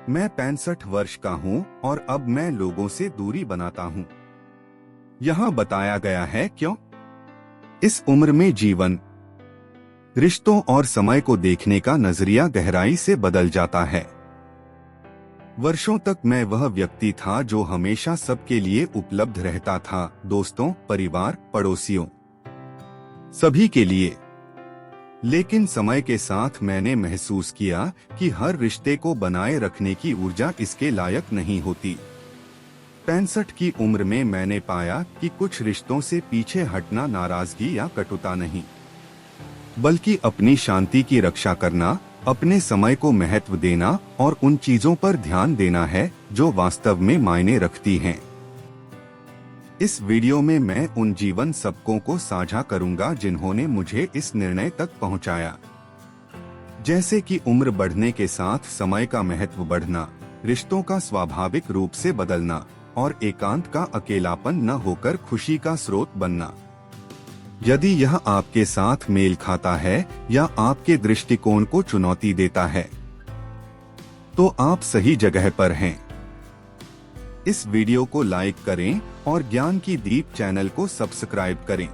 मैं 65 वर्ष का हूँ और अब मैं लोगों से दूरी बनाता हूँ। यहाँ बताया गया है क्यों। इस उम्र में जीवन, रिश्तों और समय को देखने का नजरिया गहराई से बदल जाता है। वर्षों तक मैं वह व्यक्ति था जो हमेशा सबके लिए उपलब्ध रहता था, दोस्तों, परिवार, पड़ोसियों, सभी के लिए। लेकिन समय के साथ मैंने महसूस किया कि हर रिश्ते को बनाए रखने की ऊर्जा इसके लायक नहीं होती। 65 की उम्र में मैंने पाया कि कुछ रिश्तों से पीछे हटना नाराजगी या कटुता नहीं, बल्कि अपनी शांति की रक्षा करना, अपने समय को महत्व देना और उन चीजों पर ध्यान देना है जो वास्तव में मायने रखती हैं। इस वीडियो में मैं उन जीवन सबकों को साझा करूंगा जिन्होंने मुझे इस निर्णय तक पहुंचाया, जैसे कि उम्र बढ़ने के साथ समय का महत्व बढ़ना, रिश्तों का स्वाभाविक रूप से बदलना और एकांत का अकेलापन न होकर खुशी का स्रोत बनना। यदि यह आपके साथ मेल खाता है या आपके दृष्टिकोण को चुनौती देता है, तो आप सही जगह पर हैं। इस वीडियो को लाइक करें और ज्ञान की दीप चैनल को सब्सक्राइब करें।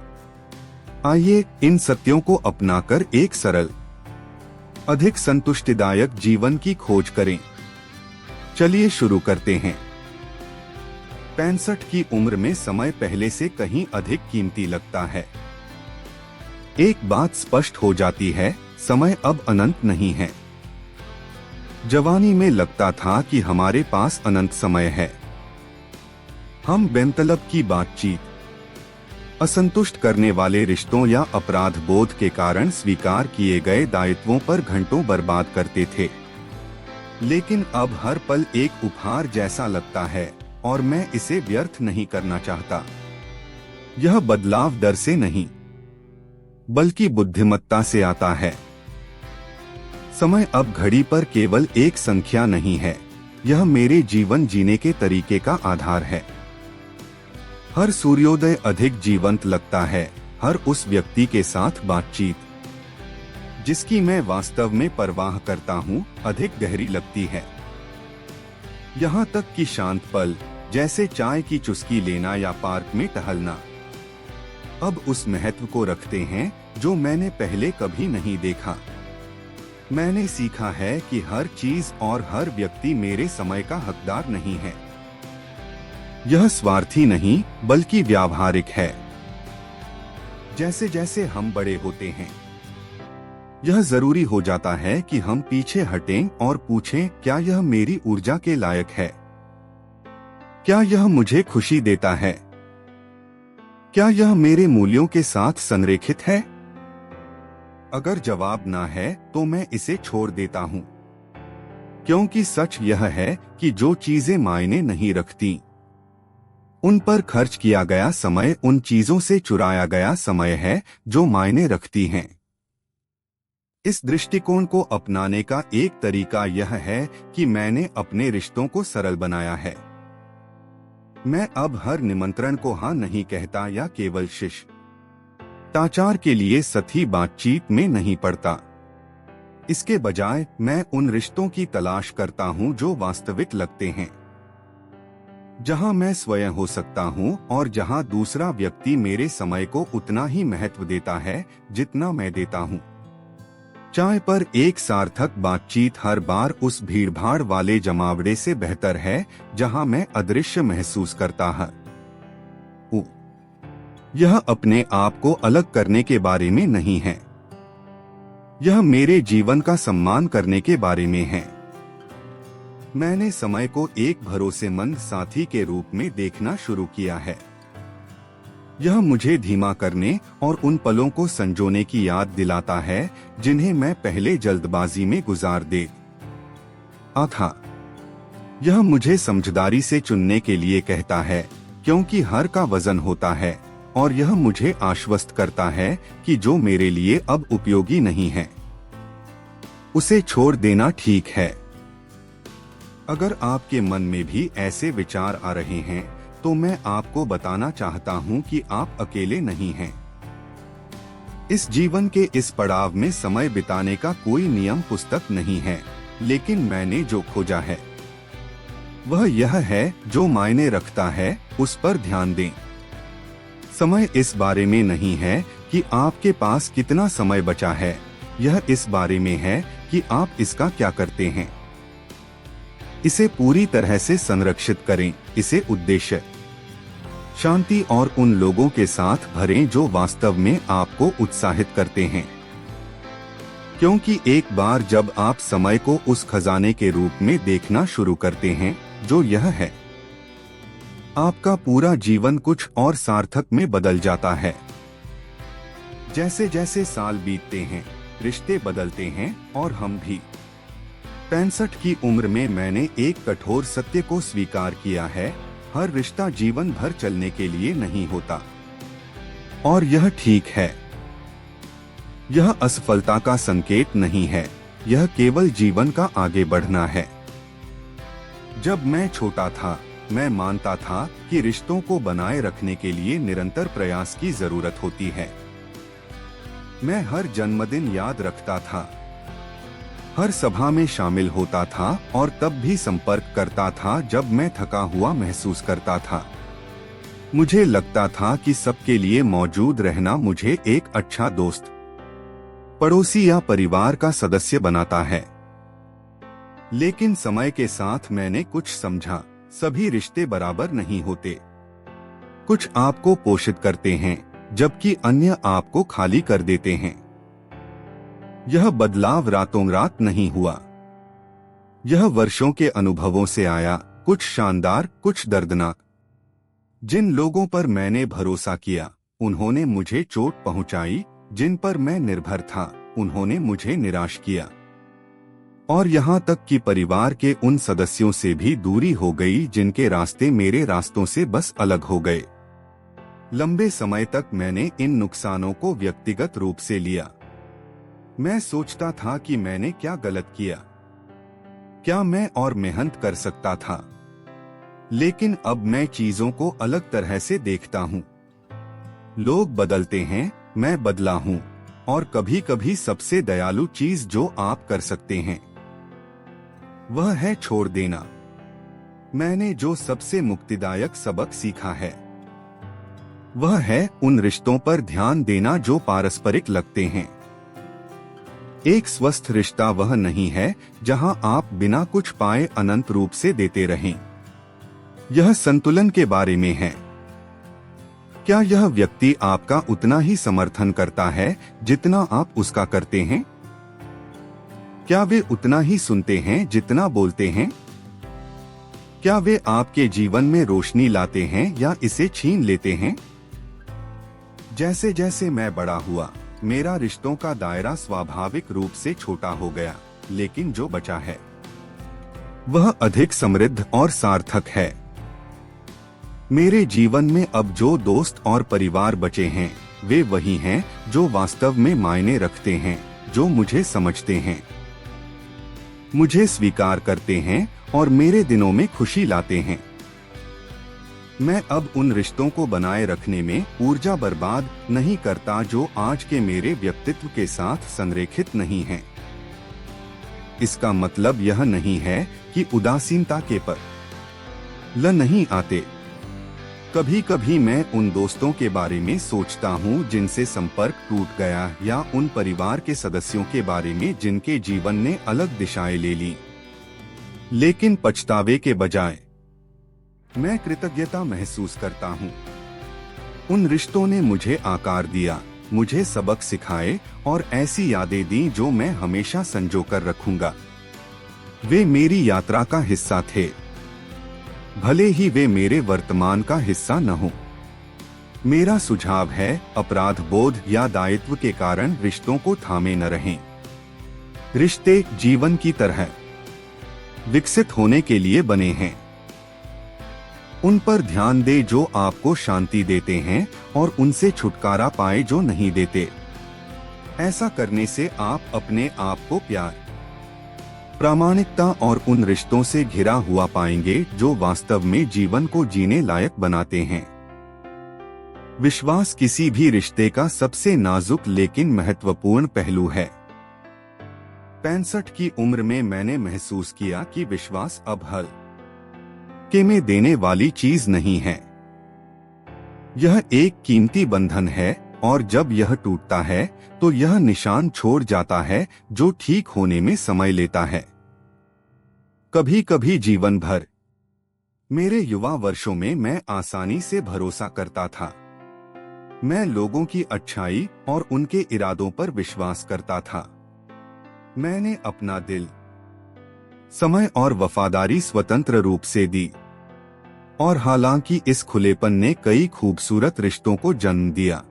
आइए इन सत्यों को अपनाकर एक सरल, अधिक संतुष्टिदायक जीवन की खोज करें। चलिए शुरू करते हैं। 65 की उम्र में समय पहले से कहीं अधिक कीमती लगता है। एक बात स्पष्ट हो जाती है, समय अब अनंत नहीं है। जवानी में लगता था कि हमारे पास अनंत समय है। हम बेमतलब की बातचीत, असंतुष्ट करने वाले रिश्तों या अपराध बोध के कारण स्वीकार किए गए दायित्वों पर घंटों बर्बाद करते थे। लेकिन अब हर पल एक उपहार जैसा लगता है और मैं इसे व्यर्थ नहीं करना चाहता। यह बदलाव डर से नहीं, बल्कि बुद्धिमत्ता से आता है। समय अब घड़ी पर केवल एक संख्या नहीं है, यह मेरे जीवन जीने के तरीके का आधार है। हर सूर्योदय अधिक जीवंत लगता है, हर उस व्यक्ति के साथ बातचीत जिसकी मैं वास्तव में परवाह करता हूँ अधिक गहरी लगती है। यहाँ तक कि शांत पल, जैसे चाय की चुस्की लेना या पार्क में टहलना, अब उस महत्व को रखते हैं जो मैंने पहले कभी नहीं देखा। मैंने सीखा है कि हर चीज और हर व्यक्ति मेरे समय का हकदार नहीं है। यह स्वार्थी नहीं, बल्कि व्यावहारिक है। जैसे जैसे हम बड़े होते हैं, यह जरूरी हो जाता है कि हम पीछे हटें और पूछें, क्या यह मेरी ऊर्जा के लायक है? क्या यह मुझे खुशी देता है? क्या यह मेरे मूल्यों के साथ संरेखित है? अगर जवाब ना है तो मैं इसे छोड़ देता हूँ, क्योंकि सच यह है कि जो चीजें मायने नहीं रखती, उन पर खर्च किया गया समय उन चीजों से चुराया गया समय है जो मायने रखती हैं। इस दृष्टिकोण को अपनाने का एक तरीका यह है कि मैंने अपने रिश्तों को सरल बनाया है। मैं अब हर निमंत्रण को हाँ नहीं कहता या केवल शिष्टाचार के लिए सतही बातचीत में नहीं पड़ता। इसके बजाय मैं उन रिश्तों की तलाश करता हूँ जो वास्तविक लगते हैं, जहाँ मैं स्वयं हो सकता हूँ और जहाँ दूसरा व्यक्ति मेरे समय को उतना ही महत्व देता है जितना मैं देता हूँ। चाय पर एक सार्थक बातचीत हर बार उस भीड़भाड़ वाले जमावड़े से बेहतर है जहां मैं अदृश्य महसूस करता हूं। यह अपने आप को अलग करने के बारे में नहीं है, यह मेरे जीवन का सम्मान करने के बारे में है। मैंने समय को एक भरोसेमंद साथी के रूप में देखना शुरू किया है। यह मुझे धीमा करने और उन पलों को संजोने की याद दिलाता है जिन्हें मैं पहले जल्दबाजी में गुजार देता था। यह मुझे समझदारी से चुनने के लिए कहता है, क्योंकि हर का वजन होता है, और यह मुझे आश्वस्त करता है कि जो मेरे लिए अब उपयोगी नहीं है, उसे छोड़ देना ठीक है। अगर आपके मन में भी ऐसे विचार आ रहे हैं, तो मैं आपको बताना चाहता हूं कि आप अकेले नहीं हैं। इस जीवन के इस पड़ाव में समय बिताने का कोई नियम पुस्तक नहीं है, लेकिन मैंने जो खोजा है वह यह है जो मायने रखता है, उस पर ध्यान दें। समय इस बारे में नहीं है कि आपके पास कितना समय बचा है, यह इस बारे में है कि आप इसका क्या करते हैं। इसे पूरी तरह से संरक्षित करें। इसे उद्देश्य, शांति और उन लोगों के साथ भरें जो वास्तव में आपको उत्साहित करते हैं। क्योंकि एक बार जब आप समय को उस खजाने के रूप में देखना शुरू करते हैं जो यह है, आपका पूरा जीवन कुछ और सार्थक में बदल जाता है। जैसे जैसे साल बीतते हैं, रिश्ते बदलते हैं और हम भी। 65 की उम्र में मैंने एक कठोर सत्य को स्वीकार किया है, हर रिश्ता जीवन भर चलने के लिए नहीं होता। और यह ठीक है। यह असफलता का संकेत नहीं है, यह केवल जीवन का आगे बढ़ना है। जब मैं छोटा था, मैं मानता था कि रिश्तों को बनाए रखने के लिए निरंतर प्रयास की जरूरत होती है। मैं हर जन्मदिन याद रखता था, हर सभा में शामिल होता था और तब भी संपर्क करता था जब मैं थका हुआ महसूस करता था। मुझे लगता था कि सबके लिए मौजूद रहना मुझे एक अच्छा दोस्त, पड़ोसी या परिवार का सदस्य बनाता है। लेकिन समय के साथ मैंने कुछ समझा, सभी रिश्ते बराबर नहीं होते। कुछ आपको पोषित करते हैं जबकि अन्य आपको खाली कर देते हैं। यह बदलाव रातों रात नहीं हुआ, यह वर्षों के अनुभवों से आया, कुछ शानदार, कुछ दर्दनाक। जिन लोगों पर मैंने भरोसा किया, उन्होंने मुझे चोट पहुंचाई, जिन पर मैं निर्भर था, उन्होंने मुझे निराश किया। और यहाँ तक कि परिवार के उन सदस्यों से भी दूरी हो गई जिनके रास्ते मेरे रास्तों से बस अलग हो गए। लंबे समय तक मैंने इन नुकसानों को व्यक्तिगत रूप से लिया। मैं सोचता था कि मैंने क्या गलत किया, क्या मैं और मेहनत कर सकता था। लेकिन अब मैं चीजों को अलग तरह से देखता हूँ। लोग बदलते हैं, मैं बदला हूँ, और कभी कभी सबसे दयालु चीज जो आप कर सकते हैं वह है छोड़ देना। मैंने जो सबसे मुक्तिदायक सबक सीखा है वह है उन रिश्तों पर ध्यान देना जो पारस्परिक लगते हैं। एक स्वस्थ रिश्ता वह नहीं है जहां आप बिना कुछ पाए अनंत रूप से देते रहें। यह संतुलन के बारे में है। क्या यह व्यक्ति आपका उतना ही समर्थन करता है जितना आप उसका करते हैं? क्या वे उतना ही सुनते हैं जितना बोलते हैं? क्या वे आपके जीवन में रोशनी लाते हैं या इसे छीन लेते हैं? जैसे जैसे मैं बड़ा हुआ, मेरा रिश्तों का दायरा स्वाभाविक रूप से छोटा हो गया, लेकिन जो बचा है वह अधिक समृद्ध और सार्थक है। मेरे जीवन में अब जो दोस्त और परिवार बचे हैं, वे वही हैं जो वास्तव में मायने रखते हैं, जो मुझे समझते हैं, मुझे स्वीकार करते हैं और मेरे दिनों में खुशी लाते हैं। मैं अब उन रिश्तों को बनाए रखने में ऊर्जा बर्बाद नहीं करता जो आज के मेरे व्यक्तित्व के साथ संरेखित नहीं हैं। इसका मतलब यह नहीं है कि उदासीनता के पर ल नहीं आते। कभी कभी मैं उन दोस्तों के बारे में सोचता हूँ जिनसे संपर्क टूट गया, या उन परिवार के सदस्यों के बारे में जिनके जीवन ने अलग दिशाएं ले ली। लेकिन पछतावे के बजाय मैं कृतज्ञता महसूस करता हूँ। उन रिश्तों ने मुझे आकार दिया, मुझे सबक सिखाए और ऐसी यादें दी जो मैं हमेशा संजो कर रखूंगा। वे मेरी यात्रा का हिस्सा थे, भले ही वे मेरे वर्तमान का हिस्सा न हो। मेरा सुझाव है, अपराध बोध या दायित्व के कारण रिश्तों को थामे न रहें। रिश्ते जीवन की तरह विकसित होने के लिए बने हैं। उन पर ध्यान दे जो आपको शांति देते हैं और उनसे छुटकारा पाए जो नहीं देते। ऐसा करने से आप अपने आप को प्यार, प्रामाणिकता और उन रिश्तों से घिरा हुआ पाएंगे जो वास्तव में जीवन को जीने लायक बनाते हैं। विश्वास किसी भी रिश्ते का सबसे नाजुक लेकिन महत्वपूर्ण पहलू है। 65 की उम्र में मैंने महसूस किया कि विश्वास अब हल झटके में देने वाली चीज नहीं है। यह एक कीमती बंधन है और जब यह टूटता है तो यह निशान छोड़ जाता है जो ठीक होने में समय लेता है। कभी कभी जीवन भर। मेरे युवा वर्षों में मैं आसानी से भरोसा करता था। मैं लोगों की अच्छाई और उनके इरादों पर विश्वास करता था। मैंने अपना दिल, समय और वफादारी स्वतंत्र रूप से दी, और हालांकि इस खुलेपन ने कई खूबसूरत रिश्तों को जन्म दिया,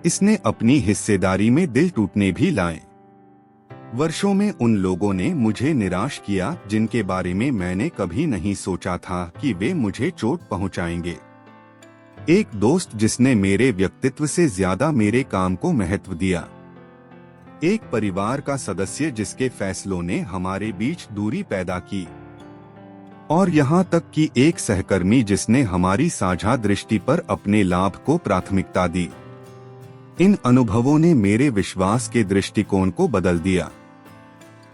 इसने अपनी हिस्सेदारी में दिल टूटने भी लाए। वर्षों में उन लोगों ने मुझे निराश किया जिनके बारे में मैंने कभी नहीं सोचा था कि वे मुझे चोट पहुंचाएंगे। एक दोस्त जिसने मेरे व्यक्तित्व से ज्यादा मेरे काम को महत्व दिया। एक परिवार का सदस्य जिसके फैसलों ने हमारे बीच दूरी पैदा की। और यहाँ तक कि एक सहकर्मी जिसने हमारी साझा दृष्टि पर अपने लाभ को प्राथमिकता दी। इन अनुभवों ने मेरे विश्वास के दृष्टिकोण को बदल दिया।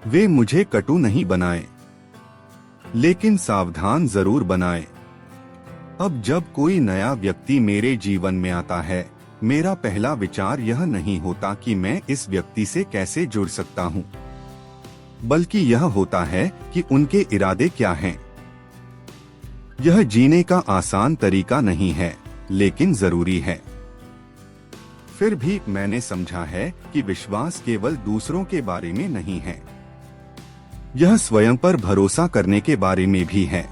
वे मुझे कटु नहीं बनाए, लेकिन सावधान जरूर बनाए। अब जब कोई नया व्यक्ति मेरे जीवन में आता है, मेरा पहला विचार यह नहीं होता कि मैं इस व्यक्ति से कैसे जुड़ सकता हूँ, बल्कि यह होता है कि उनके इरादे क्या हैं। यह जीने का आसान तरीका नहीं है, लेकिन जरूरी है। फिर भी मैंने समझा है कि विश्वास केवल दूसरों के बारे में नहीं है, यह स्वयं पर भरोसा करने के बारे में भी है।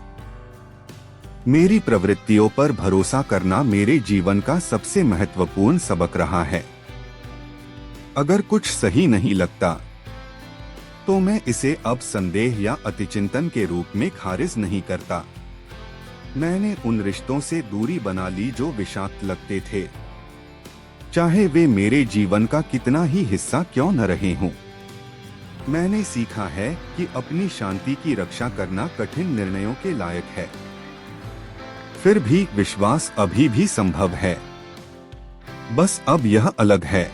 मेरी प्रवृत्तियों पर भरोसा करना मेरे जीवन का सबसे महत्वपूर्ण सबक रहा है। अगर कुछ सही नहीं लगता तो मैं इसे अब संदेह या अतिचिंतन के रूप में खारिज नहीं करता। मैंने उन रिश्तों से दूरी बना ली जो विषाक्त लगते थे, चाहे वे मेरे जीवन का कितना ही हिस्सा क्यों न रहे हों। मैंने सीखा है कि अपनी शांति की रक्षा करना कठिन निर्णयों के लायक है। फिर भी विश्वास अभी भी संभव है, बस अब यह अलग है।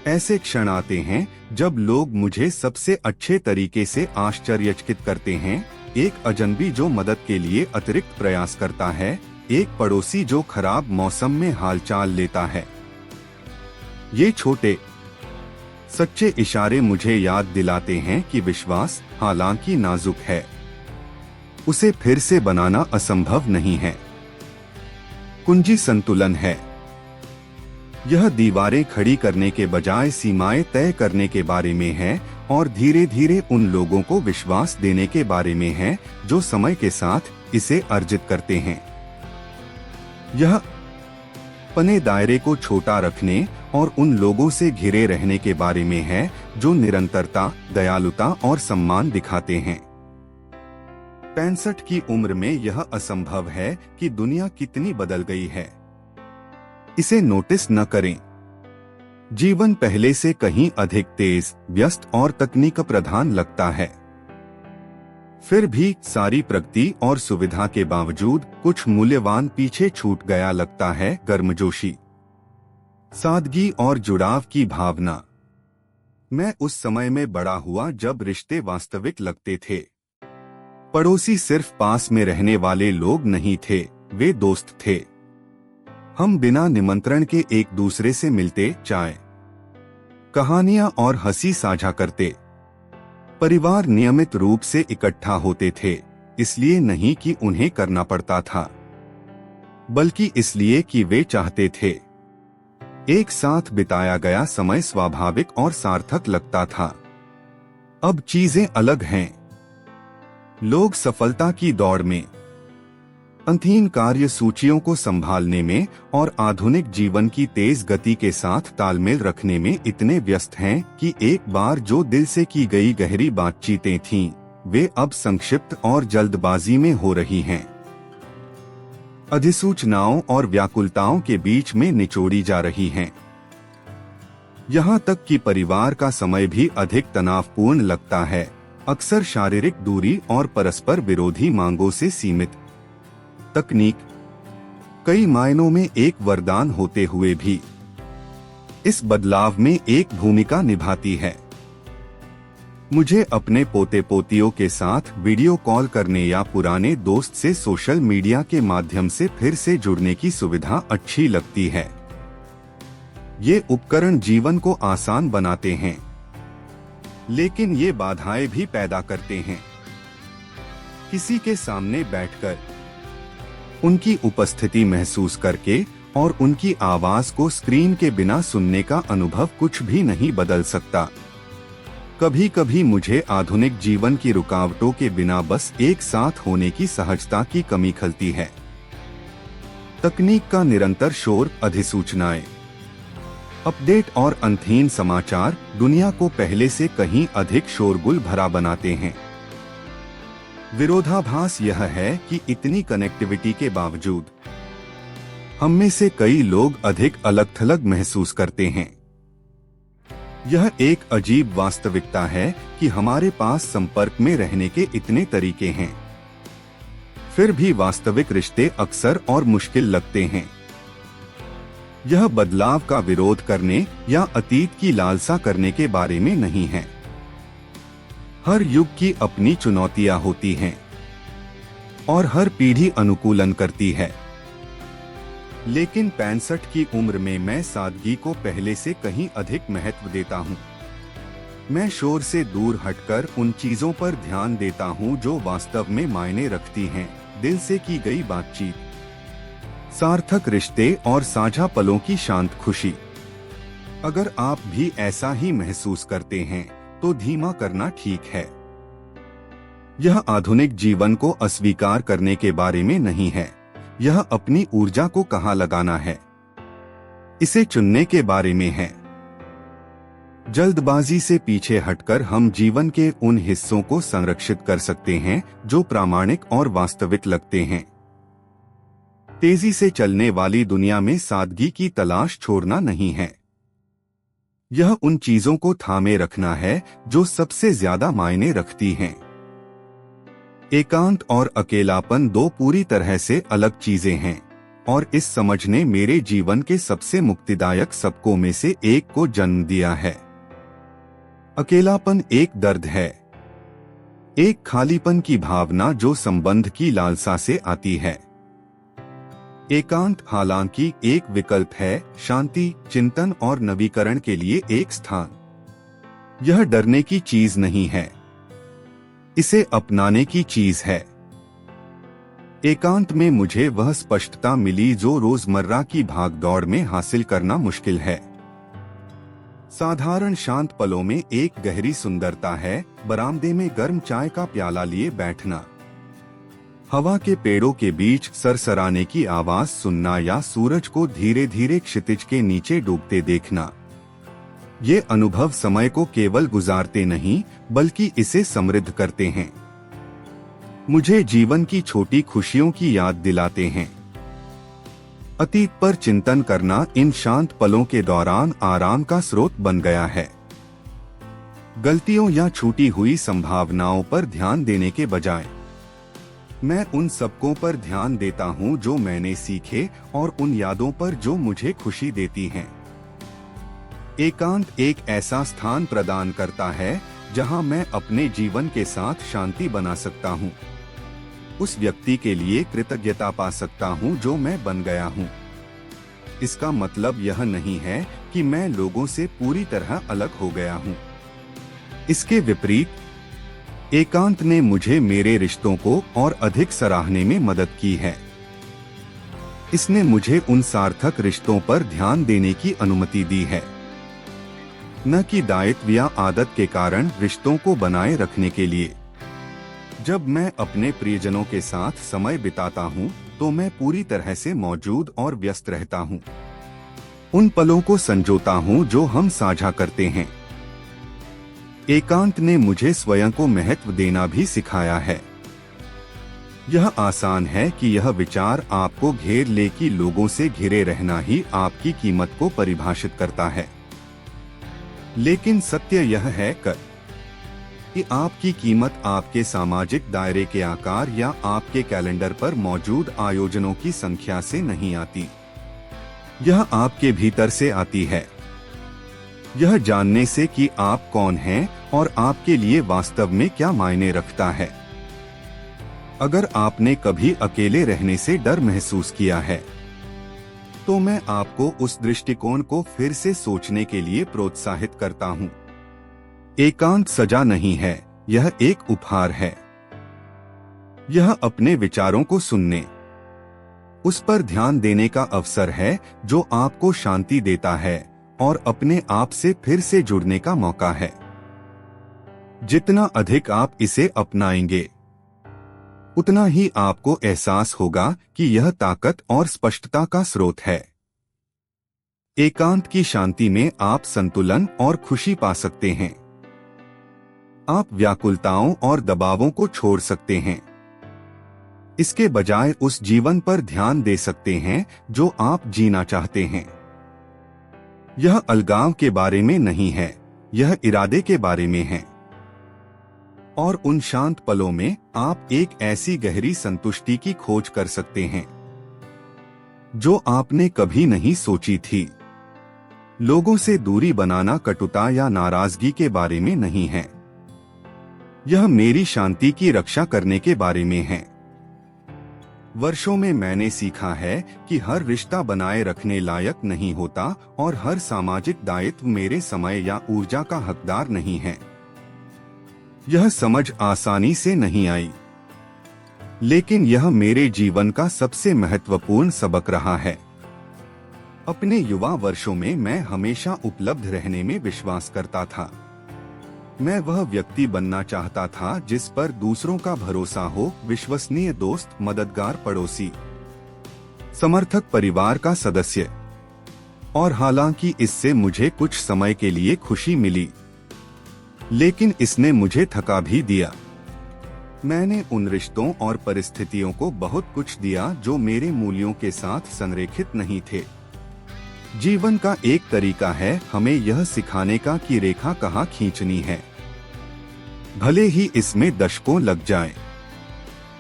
ऐसे क्षण आते हैं जब लोग मुझे सबसे अच्छे तरीके से आश्चर्यचकित करते हैं। एक अजनबी जो मदद के लिए अतिरिक्त प्रयास करता है, एक पड़ोसी जो खराब मौसम में हालचाल लेता है। ये छोटे सच्चे इशारे मुझे याद दिलाते हैं कि विश्वास, हालांकि नाजुक है, उसे फिर से बनाना असंभव नहीं है। कुंजी संतुलन है। यह दीवारें खड़ी करने के बजाय सीमाएं तय करने के बारे में है, और धीरे धीरे उन लोगों को विश्वास देने के बारे में है जो समय के साथ इसे अर्जित करते हैं। यह अपने दायरे को छोटा रखने और उन लोगों से घिरे रहने के बारे में है जो निरंतरता, दयालुता और सम्मान दिखाते हैं। 65 की उम्र में यह असंभव है कि दुनिया कितनी बदल गई है, इसे नोटिस न करें। जीवन पहले से कहीं अधिक तेज, व्यस्त और तकनीक प्रधान लगता है। फिर भी सारी प्रगति और सुविधा के बावजूद कुछ मूल्यवान पीछे छूट गया लगता है। गर्मजोशी, सादगी और जुड़ाव की भावना। मैं उस समय में बड़ा हुआ जब रिश्ते वास्तविक लगते थे। पड़ोसी सिर्फ पास में रहने वाले लोग नहीं थे, वे दोस्त थे। हम बिना निमंत्रण के एक दूसरे से मिलते, चाय, कहानियां और हंसी साझा करते। परिवार नियमित रूप से इकट्ठा होते थे, इसलिए नहीं कि उन्हें करना पड़ता था, बल्कि इसलिए कि वे चाहते थे। एक साथ बिताया गया समय स्वाभाविक और सार्थक लगता था। अब चीजें अलग हैं। लोग सफलता की दौड़ में, अंतहीन कार्य सूचियों को संभालने में और आधुनिक जीवन की तेज गति के साथ तालमेल रखने में इतने व्यस्त हैं कि एक बार जो दिल से की गई गहरी बातचीतें थीं, वे अब संक्षिप्त और जल्दबाजी में हो रही हैं। अधिसूचनाओं और व्याकुलताओं के बीच में निचोड़ी जा रही हैं। यहाँ तक कि परिवार का समय भी अधिक तनावपूर्ण लगता है, अक्सर शारीरिक दूरी और परस्पर विरोधी मांगों से सीमित। तकनीक कई मायनों में एक वरदान होते हुए भी इस बदलाव में एक भूमिका निभाती है। मुझे अपने पोते पोतियों के साथ वीडियो कॉल करने या पुराने दोस्त से सोशल मीडिया के माध्यम से फिर से जुड़ने की सुविधा अच्छी लगती है। ये उपकरण जीवन को आसान बनाते हैं, लेकिन ये बाधाएं भी पैदा करते हैं। किसी के सामने बैठकर, उनकी उपस्थिति महसूस करके और उनकी आवाज को स्क्रीन के बिना सुनने का अनुभव कुछ भी नहीं बदल सकता। कभी कभी मुझे आधुनिक जीवन की रुकावटों के बिना बस एक साथ होने की सहजता की कमी खलती है। तकनीक का निरंतर शोर, अधिसूचनाएं, अपडेट और अंतहीन समाचार दुनिया को पहले से कहीं अधिक शोरगुल भरा बनाते हैं। विरोधाभास यह है कि इतनी कनेक्टिविटी के बावजूद हम में से कई लोग अधिक अलग-थलग महसूस करते हैं। यह एक अजीब वास्तविकता है कि हमारे पास संपर्क में रहने के इतने तरीके हैं, फिर भी वास्तविक रिश्ते अक्सर और मुश्किल लगते हैं। यह बदलाव का विरोध करने या अतीत की लालसा करने के बारे में नहीं है। हर युग की अपनी चुनौतियां होती हैं और हर पीढ़ी अनुकूलन करती है। लेकिन 65 की उम्र में मैं सादगी को पहले से कहीं अधिक महत्व देता हूँ। मैं शोर से दूर हटकर उन चीजों पर ध्यान देता हूँ जो वास्तव में मायने रखती हैं, दिल से की गई बातचीत, सार्थक रिश्ते और साझा पलों की शांत खुशी। अगर आप भी ऐसा ही महसूस करते हैं तो धीमा करना ठीक है। यह आधुनिक जीवन को अस्वीकार करने के बारे में नहीं है, यह अपनी ऊर्जा को कहाँ लगाना है, इसे चुनने के बारे में है। जल्दबाजी से पीछे हटकर हम जीवन के उन हिस्सों को संरक्षित कर सकते हैं जो प्रामाणिक और वास्तविक लगते हैं। तेजी से चलने वाली दुनिया में सादगी की तलाश छोड़ना नहीं है, यह उन चीजों को थामे रखना है जो सबसे ज्यादा मायने रखती हैं। एकांत और अकेलापन दो पूरी तरह से अलग चीजें हैं, और इस समझ ने मेरे जीवन के सबसे मुक्तिदायक सबकों में से एक को जन्म दिया है। अकेलापन एक दर्द है, एक खालीपन की भावना जो संबंध की लालसा से आती है। एकांत हालांकि एक विकल्प है, शांति, चिंतन और नवीकरण के लिए एक स्थान। यह डरने की चीज नहीं है, इसे अपनाने की चीज है। एकांत में मुझे वह स्पष्टता मिली जो रोजमर्रा की भागदौड़ में हासिल करना मुश्किल है। साधारण शांत पलों में एक गहरी सुंदरता है, बरामदे में गर्म चाय का प्याला लिए बैठना, हवा के पेड़ों के बीच सरसराने की आवाज सुनना या सूरज को धीरे धीरे क्षितिज के नीचे डूबते देखना। ये अनुभव समय को केवल गुजारते नहीं बल्कि इसे समृद्ध करते हैं, मुझे जीवन की छोटी खुशियों की याद दिलाते हैं। अतीत पर चिंतन करना इन शांत पलों के दौरान आराम का स्रोत बन गया है। गलतियों या छूटी हुई संभावनाओं पर ध्यान देने के बजाय मैं उन सबकों पर ध्यान देता हूं जो मैंने सीखे और उन यादों पर जो मुझे खुशी देती हैं। एकांत एक ऐसा स्थान प्रदान करता है जहां मैं अपने जीवन के साथ शांति बना सकता हूं, उस व्यक्ति के लिए कृतज्ञता पा सकता हूं जो मैं बन गया हूं। इसका मतलब यह नहीं है कि मैं लोगों से पूरी तरह अलग हो गया हूं। इसके विपरीत एकांत ने मुझे मेरे रिश्तों को और अधिक सराहने में मदद की है। इसने मुझे उन सार्थक रिश्तों पर ध्यान देने की अनुमति दी है, न कि दायित्व या आदत के कारण रिश्तों को बनाए रखने के लिए। जब मैं अपने प्रियजनों के साथ समय बिताता हूँ तो मैं पूरी तरह से मौजूद और व्यस्त रहता हूँ। उन पलों को संजोता हूँ जो हम साझा करते हैं। एकांत ने मुझे स्वयं को महत्व देना भी सिखाया है। यह आसान है कि यह विचार आपको घेर ले कि लोगों से घिरे रहना ही आपकी कीमत को परिभाषित करता है, लेकिन सत्य यह है कि आपकी कीमत आपके सामाजिक दायरे के आकार या आपके कैलेंडर पर मौजूद आयोजनों की संख्या से नहीं आती, यह आपके भीतर से आती है। यह जानने से कि आप कौन हैं और आपके लिए वास्तव में क्या मायने रखता है। अगर आपने कभी अकेले रहने से डर महसूस किया है, तो मैं आपको उस दृष्टिकोण को फिर से सोचने के लिए प्रोत्साहित करता हूँ। एकांत सजा नहीं है, यह एक उपहार है। यह अपने विचारों को सुनने, उस पर ध्यान देने का अवसर है जो आपको शांति देता है और अपने आप से फिर से जुड़ने का मौका है। जितना अधिक आप इसे अपनाएंगे, उतना ही आपको एहसास होगा कि यह ताकत और स्पष्टता का स्रोत है। एकांत की शांति में आप संतुलन और खुशी पा सकते हैं। आप व्याकुलताओं और दबावों को छोड़ सकते हैं। इसके बजाय उस जीवन पर ध्यान दे सकते हैं जो आप जीना चाहते हैं। यह अलगाव के बारे में नहीं है, यह इरादे के बारे में है। और उन शांत पलों में आप एक ऐसी गहरी संतुष्टि की खोज कर सकते हैं जो आपने कभी नहीं सोची थी। लोगों से दूरी बनाना कटुता या नाराजगी के बारे में नहीं है। यह मेरी शांति की रक्षा करने के बारे में है। वर्षों में मैंने सीखा है कि हर रिश्ता बनाए रखने लायक नहीं होता और हर सामाजिक दायित्व मेरे समय या ऊर्जा का हकदार नहीं है। यह समझ आसानी से नहीं आई, लेकिन यह मेरे जीवन का सबसे महत्वपूर्ण सबक रहा है। अपने युवा वर्षों में मैं हमेशा उपलब्ध रहने में विश्वास करता था। मैं वह व्यक्ति बनना चाहता था जिस पर दूसरों का भरोसा हो, विश्वसनीय दोस्त, मददगार पड़ोसी, समर्थक परिवार का सदस्य। और हालांकि इससे मुझे कुछ समय के लिए खुशी मिली, लेकिन इसने मुझे थका भी दिया। मैंने उन रिश्तों और परिस्थितियों को बहुत कुछ दिया जो मेरे मूल्यों के साथ संरेखित नहीं थे। जीवन का एक तरीका है हमें यह सिखाने का कि रेखा कहाँ खींचनी है, भले ही इसमें दशकों लग जाएं।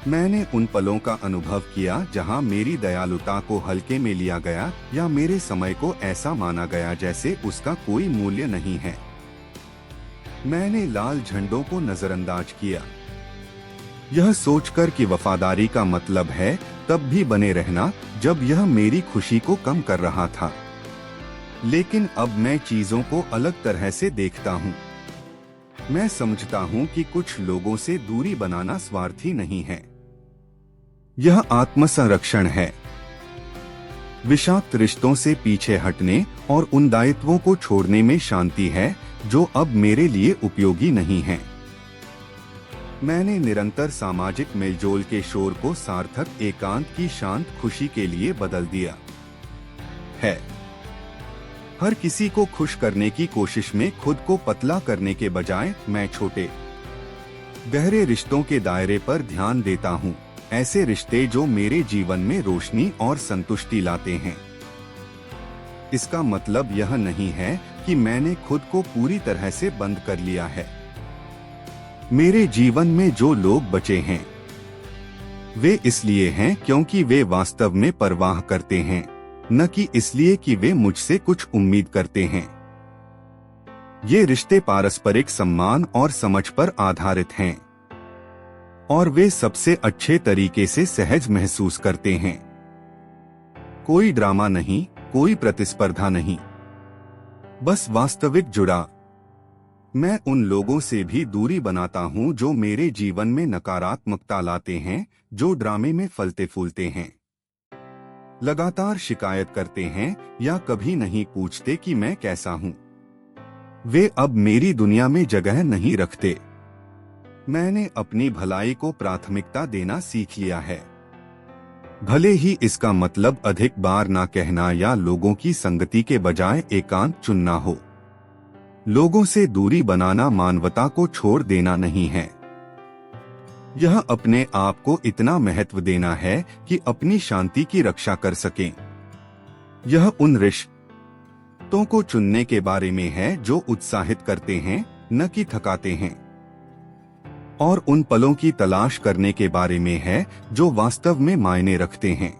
मैंने उन पलों का अनुभव किया जहां मेरी दयालुता को हल्के में लिया गया या मेरे समय को ऐसा माना गया जैसे उसका कोई मूल्य नहीं है। मैंने लाल झंडों को नजरअंदाज किया, यह सोचकर कि वफादारी का मतलब है तब भी बने रहना जब यह मेरी खुशी को कम कर रहा था। लेकिन अब मैं चीजों को अलग तरह से देखता हूँ। मैं समझता हूँ कि कुछ लोगों से दूरी बनाना स्वार्थी नहीं है, यह आत्मसंरक्षण है। विषाक्त रिश्तों से पीछे हटने और उन दायित्वों को छोड़ने में शांति है जो अब मेरे लिए उपयोगी नहीं है। मैंने निरंतर सामाजिक मेलजोल के शोर को सार्थक एकांत की शांत खुशी के लिए बदल दिया है। हर किसी को खुश करने की कोशिश में खुद को पतला करने के बजाय मैं छोटे गहरे रिश्तों के दायरे पर ध्यान देता हूँ, ऐसे रिश्ते जो मेरे जीवन में रोशनी और संतुष्टि लाते हैं। इसका मतलब यह नहीं है कि मैंने खुद को पूरी तरह से बंद कर लिया है। मेरे जीवन में जो लोग बचे हैं वे इसलिए हैं क्योंकि वे वास्तव में परवाह करते हैं, न कि इसलिए कि वे मुझसे कुछ उम्मीद करते हैं। ये रिश्ते पारस्परिक सम्मान और समझ पर आधारित हैं और वे सबसे अच्छे तरीके से सहज महसूस करते हैं। कोई ड्रामा नहीं, कोई प्रतिस्पर्धा नहीं, बस वास्तविक जुड़ा। मैं उन लोगों से भी दूरी बनाता हूं जो मेरे जीवन में नकारात्मकता लाते हैं, जो ड्रामे में फलते फूलते हैं, लगातार शिकायत करते हैं या कभी नहीं पूछते कि मैं कैसा हूं। वे अब मेरी दुनिया में जगह नहीं रखते। मैंने अपनी भलाई को प्राथमिकता देना सीख लिया है, भले ही इसका मतलब अधिक बार ना कहना या लोगों की संगति के बजाय एकांत चुनना हो। लोगों से दूरी बनाना मानवता को छोड़ देना नहीं है, यह अपने आप को इतना महत्व देना है कि अपनी शांति की रक्षा कर सकें। यह उन रिश्तों को चुनने के बारे में है जो उत्साहित करते हैं, न कि थकाते हैं, और उन पलों की तलाश करने के बारे में है जो वास्तव में मायने रखते हैं।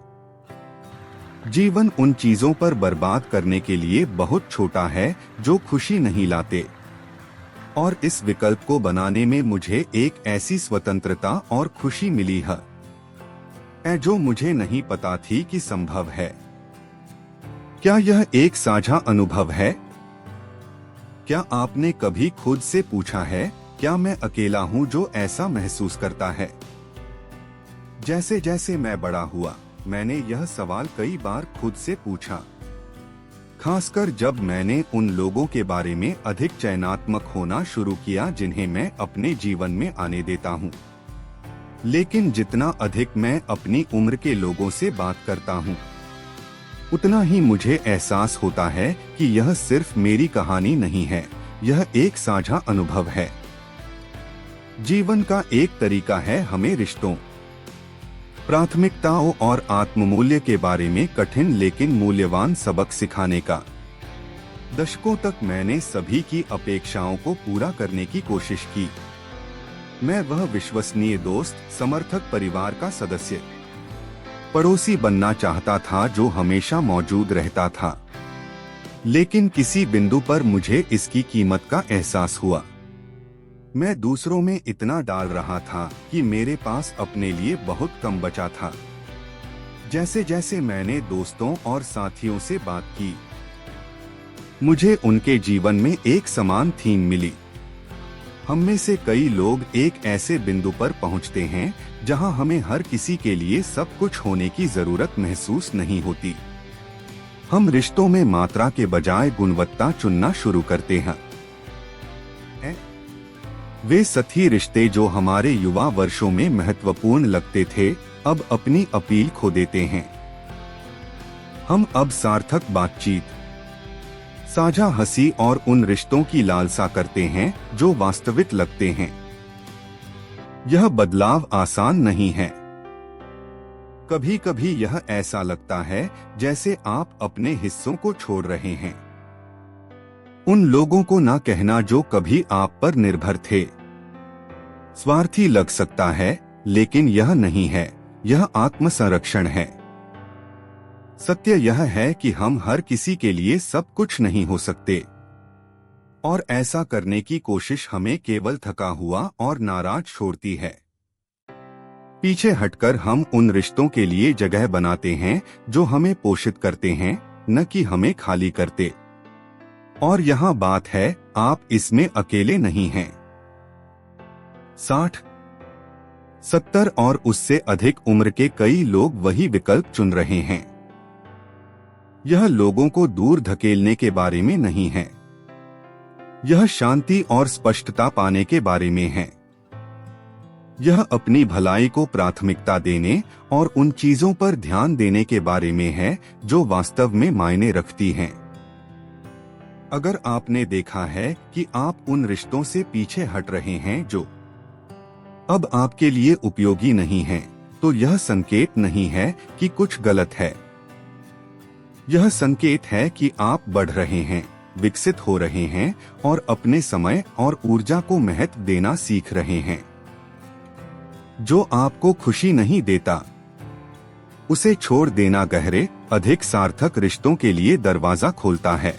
जीवन उन चीजों पर बर्बाद करने के लिए बहुत छोटा है जो खुशी नहीं लाते, और इस विकल्प को बनाने में मुझे एक ऐसी स्वतंत्रता और खुशी मिली है जो मुझे नहीं पता थी कि संभव है। क्या यह एक साझा अनुभव है? क्या आपने कभी खुद से पूछा है, क्या मैं अकेला हूं जो ऐसा महसूस करता है? जैसे जैसे मैं बड़ा हुआ, मैंने यह सवाल कई बार खुद से पूछा, खासकर जब मैंने उन लोगों के बारे में अधिक चयनात्मक होना शुरू किया जिन्हें मैं अपने जीवन में आने देता हूँ। लेकिन जितना अधिक मैं अपनी उम्र के लोगों से बात करता हूँ, उतना ही मुझे एहसास होता है कि यह सिर्फ मेरी कहानी नहीं है, यह एक साझा अनुभव है। जीवन का एक तरीका है हमें रिश्तों, प्राथमिकताओं और आत्ममूल्य के बारे में कठिन लेकिन मूल्यवान सबक सिखाने का। दशकों तक मैंने सभी की अपेक्षाओं को पूरा करने की कोशिश की। मैं वह विश्वसनीय दोस्त, समर्थक, परिवार का सदस्य, पड़ोसी बनना चाहता था जो हमेशा मौजूद रहता था। लेकिन किसी बिंदु पर मुझे इसकी कीमत का एहसास हुआ। मैं दूसरों में इतना डाल रहा था कि मेरे पास अपने लिए बहुत कम बचा था। जैसे जैसे मैंने दोस्तों और साथियों से बात की, मुझे उनके जीवन में एक समान थीम मिली। हम में से कई लोग एक ऐसे बिंदु पर पहुंचते हैं जहां हमें हर किसी के लिए सब कुछ होने की जरूरत महसूस नहीं होती। हम रिश्तों में मात्रा के बजाय गुणवत्ता चुनना शुरू करते हैं। वे साथी रिश्ते जो हमारे युवा वर्षों में महत्वपूर्ण लगते थे, अब अपनी अपील खो देते हैं। हम अब सार्थक बातचीत, साझा हंसी और उन रिश्तों की लालसा करते हैं जो वास्तविक लगते हैं। यह बदलाव आसान नहीं है। कभी कभी यह ऐसा लगता है जैसे आप अपने हिस्सों को छोड़ रहे हैं। उन लोगों को ना कहना जो कभी आप पर निर्भर थे। स्वार्थी लग सकता है, लेकिन यह नहीं है, यह आत्मसंरक्षण है। सत्य यह है कि हम हर किसी के लिए सब कुछ नहीं हो सकते, और ऐसा करने की कोशिश हमें केवल थका हुआ और नाराज छोड़ती है। पीछे हटकर हम उन रिश्तों के लिए जगह बनाते हैं जो हमें पोषित करते हैं, न कि हमें खाली करते। और यहाँ बात है, आप इसमें अकेले नहीं हैं। 60, 70 और उससे अधिक उम्र के कई लोग वही विकल्प चुन रहे हैं। यह लोगों को दूर धकेलने के बारे में नहीं है, यह शांति और स्पष्टता पाने के बारे में है। यह अपनी भलाई को प्राथमिकता देने और उन चीजों पर ध्यान देने के बारे में है जो वास्तव में मायने रखती हैं। अगर आपने देखा है कि आप उन रिश्तों से पीछे हट रहे हैं जो अब आपके लिए उपयोगी नहीं हैं, तो यह संकेत नहीं है कि कुछ गलत है। यह संकेत है कि आप बढ़ रहे हैं, विकसित हो रहे हैं और अपने समय और ऊर्जा को महत्व देना सीख रहे हैं। जो आपको खुशी नहीं देता, उसे छोड़ देना गहरे, अधिक सार्थक रिश्तों के लिए दरवाजा खोलता है।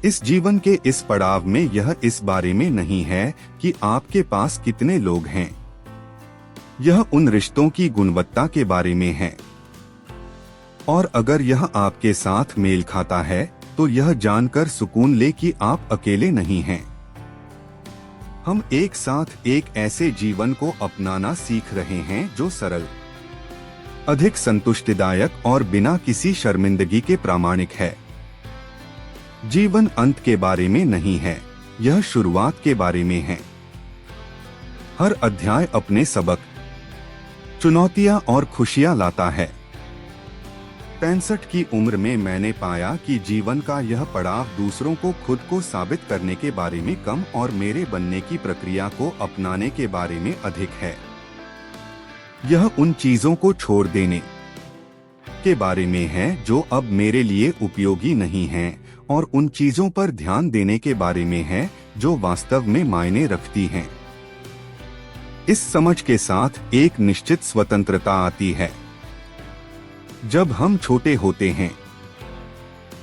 इस जीवन के इस पड़ाव में यह इस बारे में नहीं है कि आपके पास कितने लोग हैं, यह उन रिश्तों की गुणवत्ता के बारे में है। और अगर यह आपके साथ मेल खाता है, तो यह जानकर सुकून ले कि आप अकेले नहीं हैं। हम एक साथ एक ऐसे जीवन को अपनाना सीख रहे हैं जो सरल, अधिक संतुष्टिदायक और बिना किसी शर्मिंदगी के प्रामाणिक है। जीवन अंत के बारे में नहीं है, यह शुरुआत के बारे में है। हर अध्याय अपने सबक, चुनौतियां और खुशियां लाता है। 65 की उम्र में मैंने पाया कि जीवन का यह पड़ाव दूसरों को खुद को साबित करने के बारे में कम और मेरे बनने की प्रक्रिया को अपनाने के बारे में अधिक है। यह उन चीजों को छोड़ देने के बारे में है जो अब मेरे लिए उपयोगी नहीं हैं, और उन चीजों पर ध्यान देने के बारे में है जो वास्तव में मायने रखती हैं। इस समझ के साथ एक निश्चित स्वतंत्रता आती है। जब हम छोटे होते हैं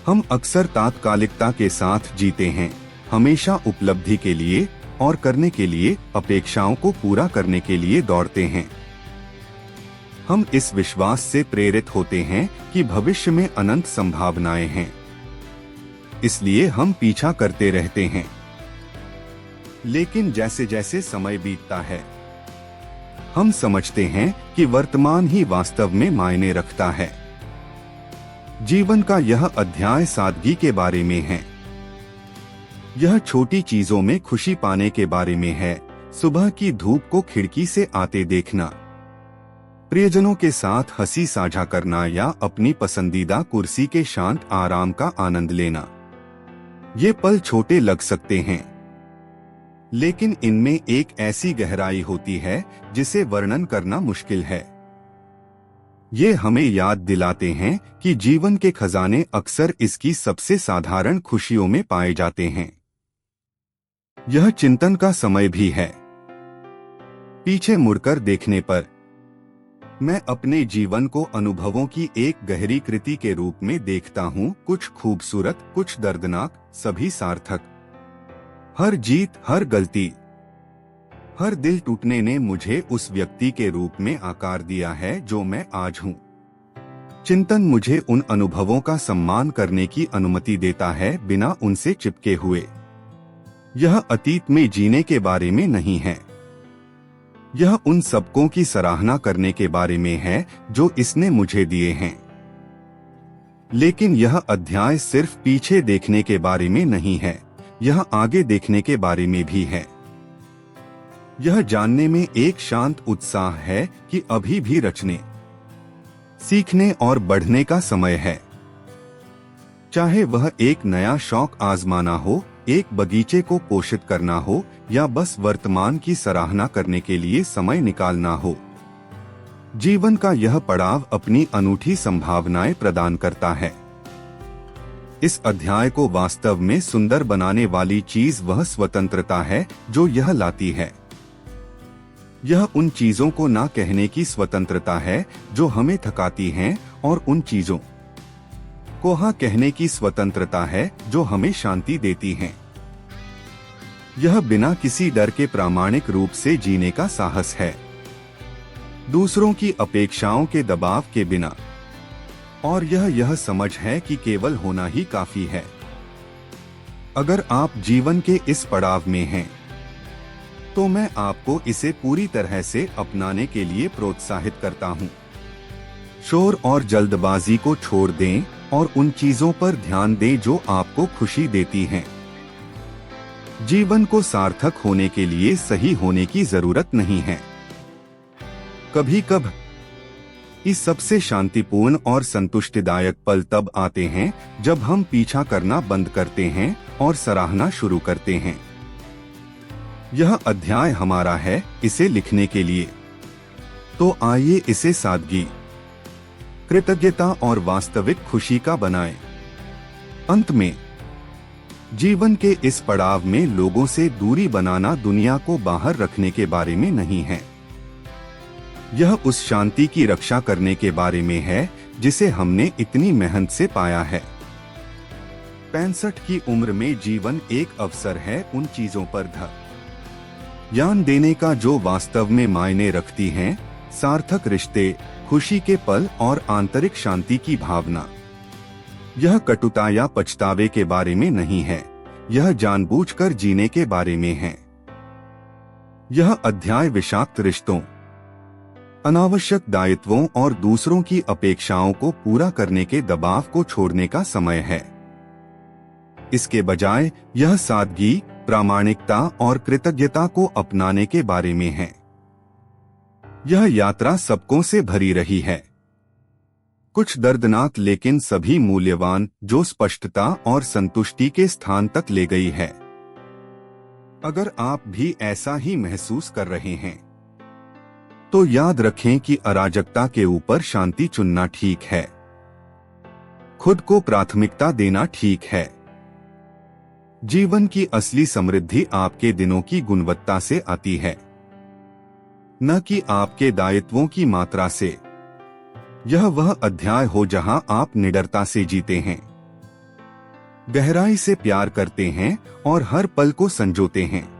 हम अक्सर तात्कालिकता के साथ जीते हैं, हमेशा उपलब्धि के लिए और करने के लिए, अपेक्षाओं को पूरा करने के लिए दौड़ते हैं। हम इस विश्वास से प्रेरित होते हैं कि भविष्य में अनंत संभावनाएं हैं, इसलिए हम पीछा करते रहते हैं। लेकिन जैसे जैसे समय बीतता है हम समझते हैं कि वर्तमान ही वास्तव में मायने रखता है। जीवन का यह अध्याय सादगी के बारे में है। यह छोटी चीजों में खुशी पाने के बारे में है। सुबह की धूप को खिड़की से आते देखना, प्रियजनों के साथ हंसी साझा करना या अपनी पसंदीदा कुर्सी के शांत आराम का आनंद लेना। ये पल छोटे लग सकते हैं, लेकिन इनमें एक ऐसी गहराई होती है जिसे वर्णन करना मुश्किल है। ये हमें याद दिलाते हैं कि जीवन के खजाने अक्सर इसकी सबसे साधारण खुशियों में पाए जाते हैं। यह चिंतन का समय भी है। पीछे मुड़कर देखने पर मैं अपने जीवन को अनुभवों की एक गहरी कृति के रूप में देखता हूँ। कुछ खूबसूरत, कुछ दर्दनाक, सभी सार्थक। हर जीत, हर गलती, हर दिल टूटने ने मुझे उस व्यक्ति के रूप में आकार दिया है जो मैं आज हूँ। चिंतन मुझे उन अनुभवों का सम्मान करने की अनुमति देता है, बिना उनसे चिपके हुए। यह अतीत में जीने के बारे में नहीं है, यह उन सबकों की सराहना करने के बारे में है जो इसने मुझे दिए हैं। लेकिन यह अध्याय सिर्फ पीछे देखने के बारे में नहीं है, यह आगे देखने के बारे में भी है। यह जानने में एक शांत उत्साह है कि अभी भी रचने, सीखने और बढ़ने का समय है। चाहे वह एक नया शौक आजमाना हो, एक बगीचे को पोषित करना हो या बस वर्तमान की सराहना करने के लिए समय निकालना हो। जीवन का यह पड़ाव अपनी अनूठी संभावनाएं प्रदान करता है। इस अध्याय को वास्तव में सुंदर बनाने वाली चीज वह स्वतंत्रता है जो यह लाती है। यह उन चीजों को ना कहने की स्वतंत्रता है जो हमें थकाती हैं, और उन चीजों को हाँ कहने की स्वतंत्रता है जो हमें शांति देती हैं। यह बिना किसी डर के प्रामाणिक रूप से जीने का साहस है, दूसरों की अपेक्षाओं के दबाव के बिना, और यह समझ है कि केवल होना ही काफी है। अगर आप जीवन के इस पड़ाव में हैं, तो मैं आपको इसे पूरी तरह से अपनाने के लिए प्रोत्साहित करता हूँ। शोर और जल्दबाजी को छोड़ दें और उन चीजों पर ध्यान दें जो आपको खुशी देती हैं। जीवन को सार्थक होने के लिए सही होने की जरूरत नहीं है। कभी कभी इस सबसे शांतिपूर्ण और संतुष्टिदायक पल तब आते हैं जब हम पीछा करना बंद करते हैं और सराहना शुरू करते हैं। यह अध्याय हमारा है इसे लिखने के लिए, तो आइए इसे सादगी, कृतज्ञता और वास्तविक खुशी का बनाएं। अंत में, जीवन के इस पड़ाव में लोगों से दूरी बनाना दुनिया को बाहर रखने के बारे में नहीं है। यह उस शांति की रक्षा करने के बारे में है जिसे हमने इतनी मेहनत से पाया है। 65 की उम्र में जीवन एक अवसर है उन चीजों पर ध्यान देने का जो वास्तव में मायने रखती हैं, सार्थक रिश्ते, खुशी के पल और आंतरिक शांति की भावना। यह कटुता या पछतावे के बारे में नहीं है, यह जानबूझकर जीने के बारे में है। यह अध्याय विषाक्त रिश्तों, अनावश्यक दायित्वों और दूसरों की अपेक्षाओं को पूरा करने के दबाव को छोड़ने का समय है। इसके बजाय यह सादगी, प्रामाणिकता और कृतज्ञता को अपनाने के बारे में है। यह यात्रा सबकों से भरी रही है, कुछ दर्दनाक लेकिन सभी मूल्यवान, जो स्पष्टता और संतुष्टि के स्थान तक ले गई है। अगर आप भी ऐसा ही महसूस कर रहे हैं, तो याद रखें कि अराजकता के ऊपर शांति चुनना ठीक है, खुद को प्राथमिकता देना ठीक है। जीवन की असली समृद्धि आपके दिनों की गुणवत्ता से आती है, न कि आपके दायित्वों की मात्रा से। यह वह अध्याय हो जहां आप निडरता से जीते हैं, गहराई से प्यार करते हैं और हर पल को संजोते हैं।